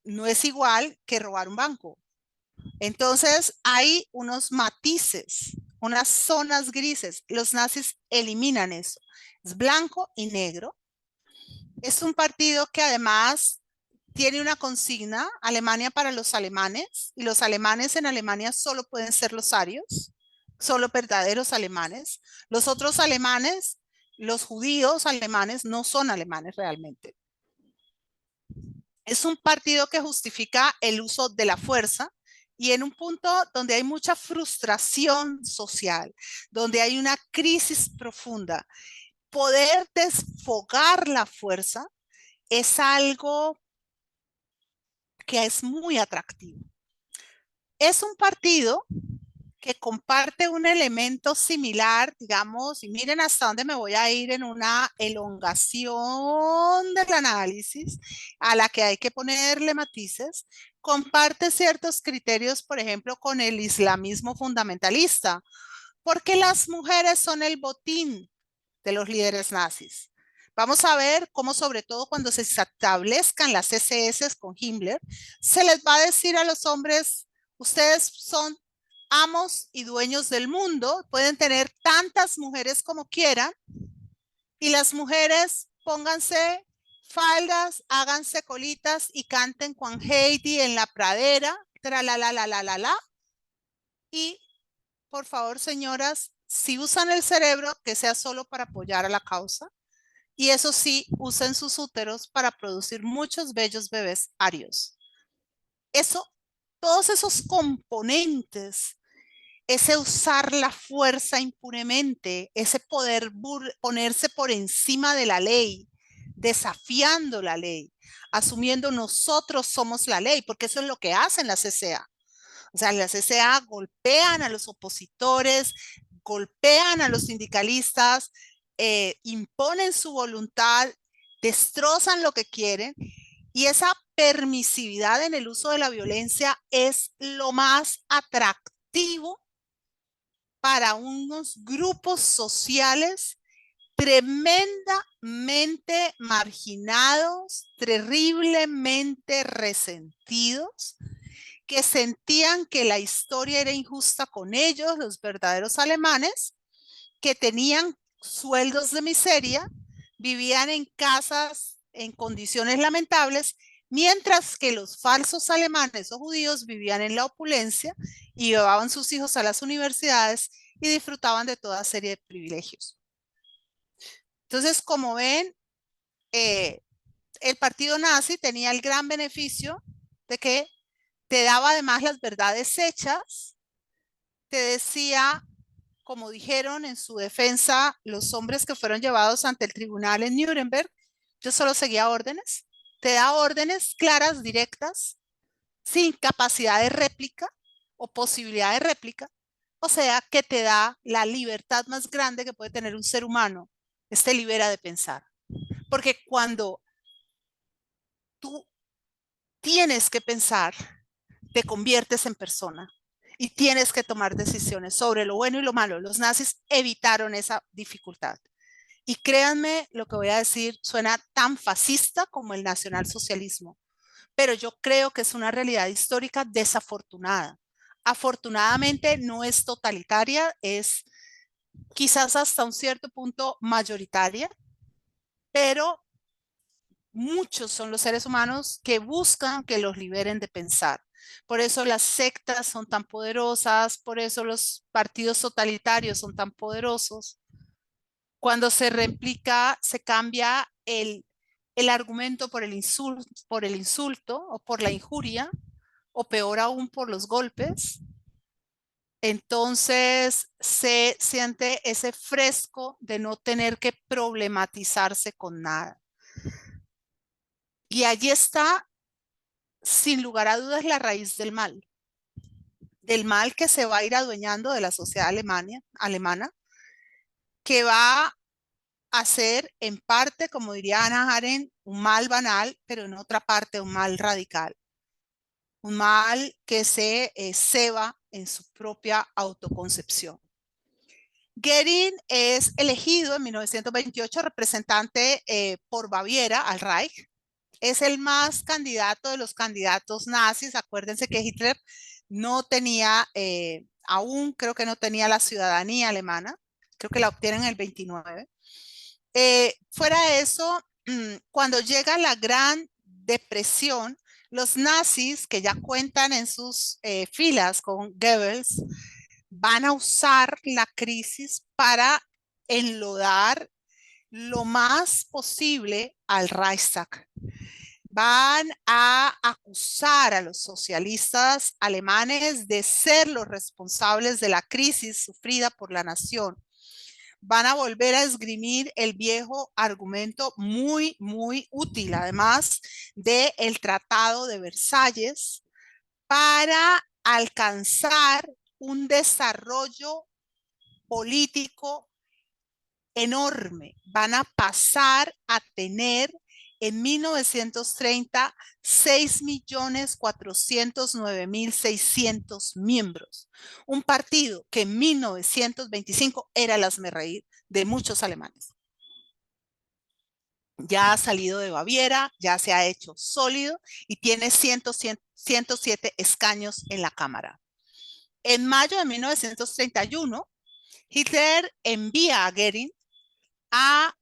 no es igual que robar un banco. Entonces hay unos matices, unas zonas grises. Los nazis eliminan eso. Es blanco y negro. Es un partido que además tiene una consigna, Alemania para los alemanes, y los alemanes en Alemania solo pueden ser los arios, solo verdaderos alemanes. Los otros alemanes, los judíos alemanes, no son alemanes realmente. Es un partido que justifica el uso de la fuerza y en un punto donde hay mucha frustración social, donde hay una crisis profunda, poder desfogar la fuerza es algo que es muy atractivo. Es un partido que comparte un elemento similar, digamos, y miren hasta dónde me voy a ir en una elongación del análisis a la que hay que ponerle matices, comparte ciertos criterios, por ejemplo, con el islamismo fundamentalista, porque las mujeres son el botín de los líderes nazis. Vamos a ver cómo, sobre todo cuando se establezcan las SS con Himmler, se les va a decir a los hombres, ustedes son amos y dueños del mundo, pueden tener tantas mujeres como quieran, y las mujeres pónganse faldas, háganse colitas y canten con Heidi en la pradera, tra la la la la la la. Y por favor, señoras, si usan el cerebro, que sea solo para apoyar a la causa. Y eso sí, usen sus úteros para producir muchos bellos bebés arios. Eso, todos esos componentes, ese usar la fuerza impunemente, ese poder ponerse por encima de la ley, desafiando la ley, asumiendo nosotros somos la ley, porque eso es lo que hacen las CCA. O sea, las CCA golpean a los opositores, golpean a los sindicalistas, imponen su voluntad, destrozan lo que quieren, y esa permisividad en el uso de la violencia es lo más atractivo para unos grupos sociales tremendamente marginados, terriblemente resentidos, que sentían que la historia era injusta con ellos, los verdaderos alemanes, que tenían sueldos de miseria, vivían en casas en condiciones lamentables, mientras que los falsos alemanes o judíos vivían en la opulencia y llevaban sus hijos a las universidades y disfrutaban de toda serie de privilegios. Entonces, como ven, el partido nazi tenía el gran beneficio de que te daba además las verdades hechas, te decía, como dijeron en su defensa los hombres que fueron llevados ante el tribunal en Nuremberg, yo solo seguía órdenes, te da órdenes claras, directas, sin capacidad de réplica o posibilidad de réplica, o sea, que te da la libertad más grande que puede tener un ser humano, te libera de pensar. Porque cuando tú tienes que pensar, te conviertes en persona y tienes que tomar decisiones sobre lo bueno y lo malo. Los nazis evitaron esa dificultad. Y créanme, lo que voy a decir suena tan fascista como el nacionalsocialismo, pero yo creo que es una realidad histórica desafortunada. Afortunadamente no es totalitaria, es quizás hasta un cierto punto mayoritaria, pero muchos son los seres humanos que buscan que los liberen de pensar. Por eso las sectas son tan poderosas, por eso los partidos totalitarios son tan poderosos. Cuando se replica, se cambia el argumento por el insulto o por la injuria, o peor aún por los golpes. Entonces se siente ese fresco de no tener que problematizarse con nada. Y allí está, sin lugar a dudas, la raíz del mal que se va a ir adueñando de la sociedad alemana, que va a ser en parte, como diría Hannah Arendt, un mal banal, pero en otra parte un mal radical, un mal que se ceba en su propia autoconcepción. Goering es elegido en 1928 representante por Baviera al Reich. Es el más candidato de los candidatos nazis. Acuérdense que Hitler no tenía, aún creo que no tenía la ciudadanía alemana. Creo que la obtienen en el 29. Fuera de eso, cuando llega la Gran Depresión, los nazis, que ya cuentan en sus filas con Goebbels, van a usar la crisis para enlodar lo más posible al Reichstag. Van a acusar a los socialistas alemanes de ser los responsables de la crisis sufrida por la nación. Van a volver a esgrimir el viejo argumento muy, muy útil, además del Tratado de Versalles, para alcanzar un desarrollo político enorme. Van a pasar a tener en 1930 6.409.600 miembros. Un partido que en 1925 era el hazmerreír de muchos alemanes. ya ha salido de Baviera, ya se ha hecho sólido y tiene 107 escaños en la Cámara. En mayo de 1931, Hitler envía a Goering a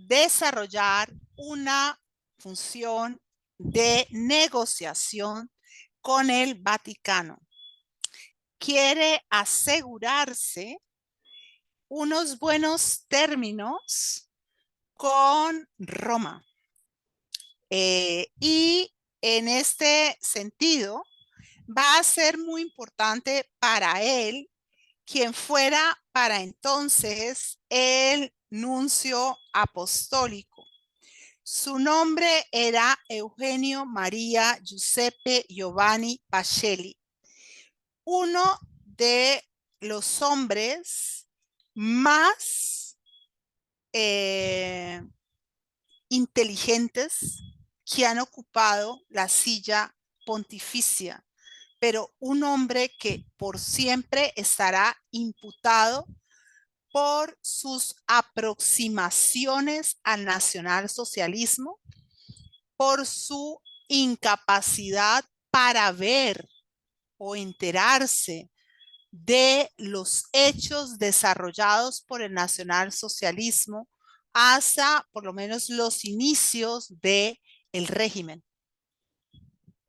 desarrollar una función de negociación con el Vaticano. Quiere asegurarse unos buenos términos con Roma. Y en este sentido, va a ser muy importante para él quien fuera para entonces el nuncio apostólico. Su nombre era Eugenio María Giuseppe Giovanni Pacelli, uno de los hombres más inteligentes que han ocupado la silla pontificia, pero un hombre que por siempre estará imputado por sus aproximaciones al nacionalsocialismo, por su incapacidad para ver o enterarse de los hechos desarrollados por el nacionalsocialismo hasta por lo menos los inicios del régimen.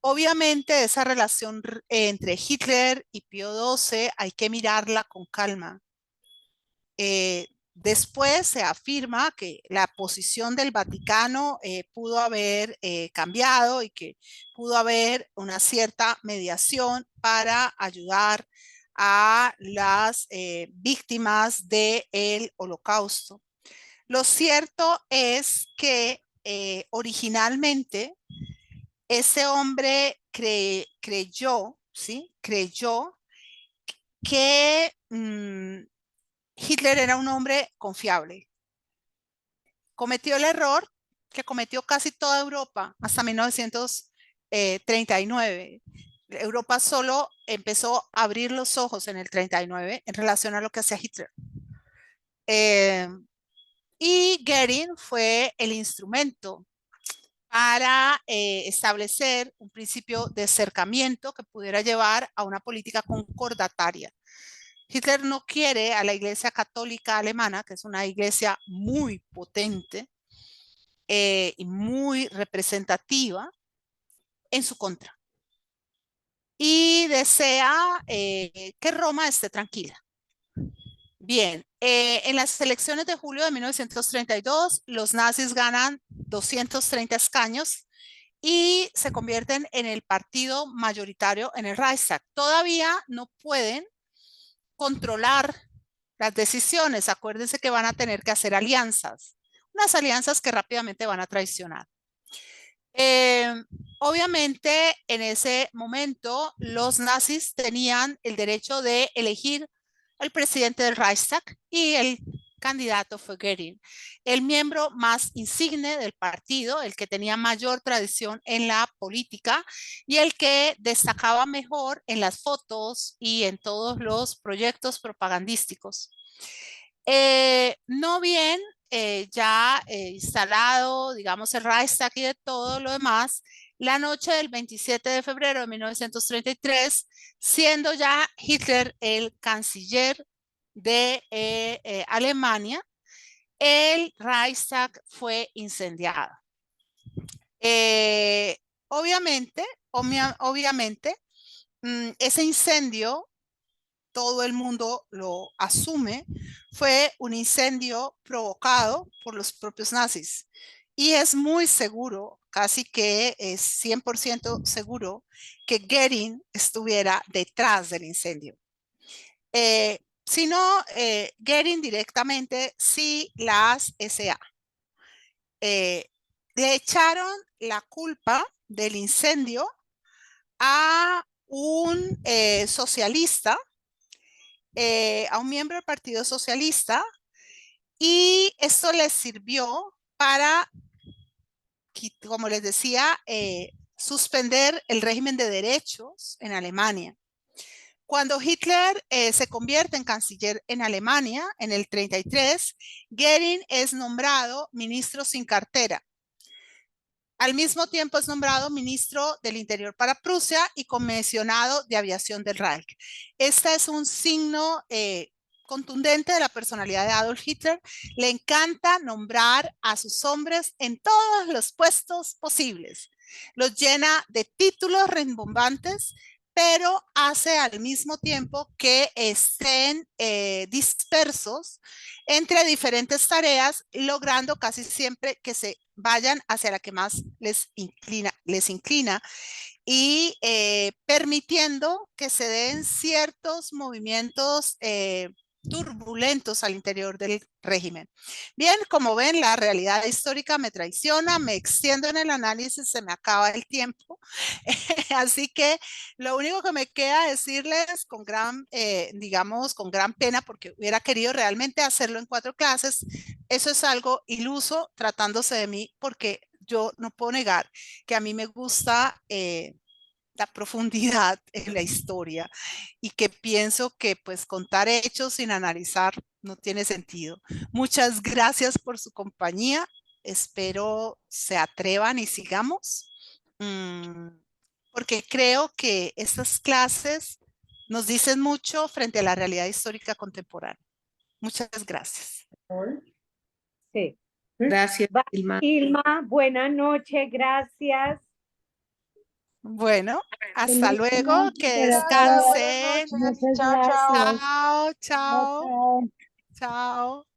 Obviamente esa relación entre Hitler y Pío XII hay que mirarla con calma. Después se afirma que la posición del Vaticano pudo haber cambiado y que pudo haber una cierta mediación para ayudar a las víctimas del Holocausto. Lo cierto es que originalmente ese hombre creyó, ¿sí? Creyó que Hitler era un hombre confiable. Cometió el error que cometió casi toda Europa hasta 1939. Europa solo empezó a abrir los ojos en el 39 en relación a lo que hacía Hitler. Y Goering fue el instrumento para establecer un principio de acercamiento que pudiera llevar a una política concordataria. Hitler no quiere a la Iglesia Católica Alemana, que es una iglesia muy potente y muy representativa, en su contra. Y desea que Roma esté tranquila. Bien, en las elecciones de julio de 1932, los nazis ganan 230 escaños y se convierten en el partido mayoritario en el Reichstag. Todavía no pueden controlar las decisiones. Acuérdense que van a tener que hacer alianzas, unas alianzas que rápidamente van a traicionar. Obviamente, en ese momento, los nazis tenían el derecho de elegir al presidente del Reichstag y el candidato fue Goering, el miembro más insigne del partido, el que tenía mayor tradición en la política y el que destacaba mejor en las fotos y en todos los proyectos propagandísticos. No bien ya instalado, digamos, el Reichstag y de todo lo demás, la noche del 27 de febrero de 1933, siendo ya Hitler el canciller de Alemania, el Reichstag fue incendiado. Eh, obviamente, obviamente, ese incendio todo el mundo lo asume, fue un incendio provocado por los propios nazis. Y es muy seguro, casi que es 100% seguro, que Goering estuviera detrás del incendio. Si no, Goering directamente sí las SA. Le echaron la culpa del incendio a un socialista, a un miembro del Partido Socialista, y esto les sirvió para, como les decía, suspender el régimen de derechos en Alemania. Cuando Hitler se convierte en canciller en Alemania en el 33, Goering es nombrado ministro sin cartera. Al mismo tiempo es nombrado ministro del Interior para Prusia y comisionado de aviación del Reich. Este es un signo contundente de la personalidad de Adolf Hitler. Le encanta nombrar a sus hombres en todos los puestos posibles. Los llena de títulos rimbombantes, pero hace al mismo tiempo que estén dispersos entre diferentes tareas, logrando casi siempre que se vayan hacia la que más les inclina y permitiendo que se den ciertos movimientos turbulentos al interior del régimen. Bien, como ven, la realidad histórica me traiciona, me extiendo en el análisis, se me acaba el tiempo. Así que lo único que me queda decirles con gran, digamos, con gran pena, porque hubiera querido realmente hacerlo en 4 clases, eso es algo iluso tratándose de mí, porque yo no puedo negar que a mí me gusta la profundidad en la historia y que pienso que pues contar hechos sin analizar no tiene sentido. Muchas gracias por su compañía. Espero se atrevan y sigamos, porque creo que estas clases nos dicen mucho frente a la realidad histórica contemporánea. Muchas gracias. Sí. Gracias, Ilma. Ilma, buenas noches, gracias. Bueno, hasta Feliz luego, noche que para todos. descansen. Muchas Chao, gracias. chao, Chao, chao. chao.